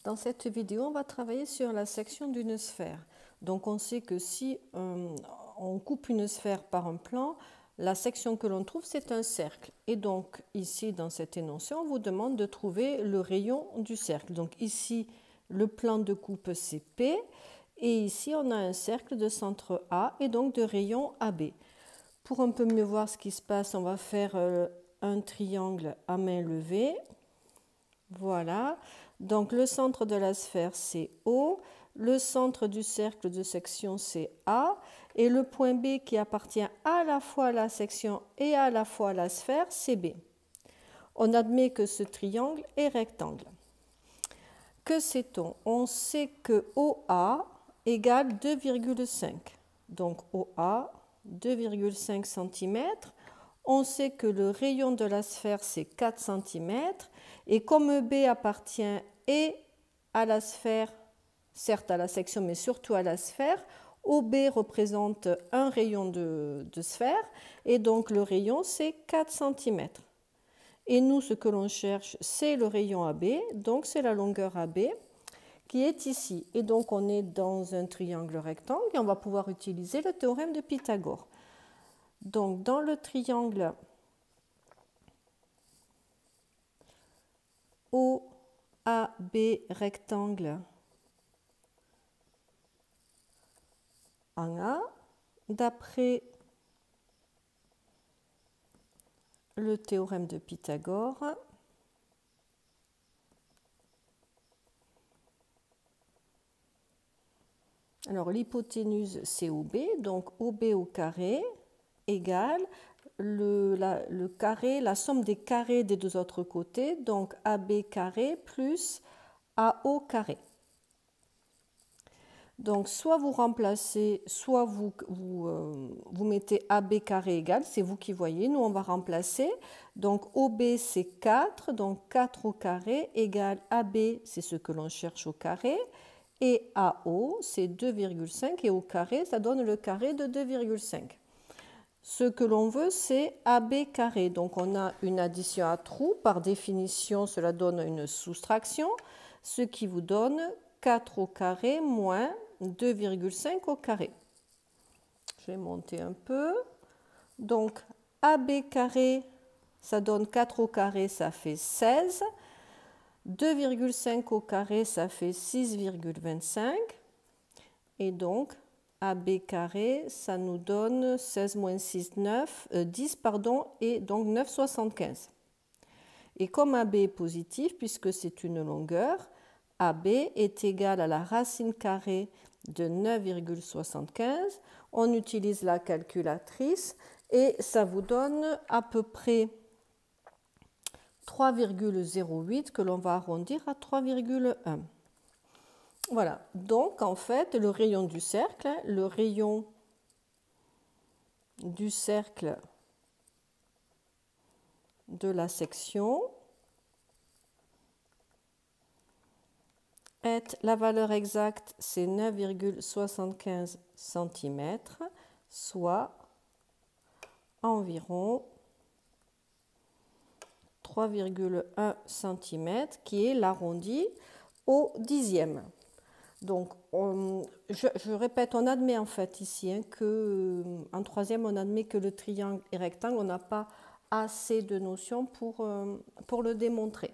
Dans cette vidéo, on va travailler sur la section d'une sphère. Donc on sait que si on coupe une sphère par un plan, la section que l'on trouve, c'est un cercle. Et donc ici, dans cette énoncé, on vous demande de trouver le rayon du cercle. Donc ici, le plan de coupe, c'est P. Et ici, on a un cercle de centre A et donc de rayon AB. Pour un peu mieux voir ce qui se passe, on va faire un triangle à main levée. Voilà. Donc le centre de la sphère, c'est O. Le centre du cercle de section, c'est A. Et le point B qui appartient à la fois à la section et à la fois à la sphère, c'est B. On admet que ce triangle est rectangle. Que sait-on? On sait que OA égale 2,5. Donc OA, 2,5 cm. On sait que le rayon de la sphère, c'est 4 cm. Et comme B appartient et à la sphère, certes à la section, mais surtout à la sphère, OB représente un rayon de sphère. Et donc le rayon, c'est 4 cm. Et nous, ce que l'on cherche, c'est le rayon AB. Donc c'est la longueur AB qui est ici. Et donc on est dans un triangle rectangle et on va pouvoir utiliser le théorème de Pythagore. Donc dans le triangle OAB rectangle en A, d'après le théorème de Pythagore, alors l'hypoténuse c'est OB, donc OB au carré égale le carré, la somme des carrés des deux autres côtés, donc AB carré plus AO carré. Donc soit vous remplacez, soit vous mettez AB carré égal, c'est vous qui voyez, nous on va remplacer. Donc OB c'est 4, donc 4 au carré égale AB, c'est ce que l'on cherche au carré. Et AO c'est 2,5 et au carré ça donne le carré de 2,5. Ce que l'on veut, c'est AB carré. Donc, on a une addition à trous. Par définition, cela donne une soustraction, ce qui vous donne 4 au carré moins 2,5 au carré. Je vais monter un peu. Donc, AB carré, ça donne 4 au carré, ça fait 16. 2,5 au carré, ça fait 6,25. Et donc, AB carré, ça nous donne 16 moins 6, 10, et donc 9,75. Et comme AB est positif, puisque c'est une longueur, AB est égal à la racine carrée de 9,75. On utilise la calculatrice et ça vous donne à peu près 3,08 que l'on va arrondir à 3,1. Voilà, donc en fait, le rayon du cercle de la section est, la valeur exacte, c'est 9,75 cm, soit environ 3,1 cm, qui est l'arrondi au dixième. Donc, je répète, on admet en fait ici en troisième, on admet que le triangle est rectangle, on n'a pas assez de notions pour le démontrer.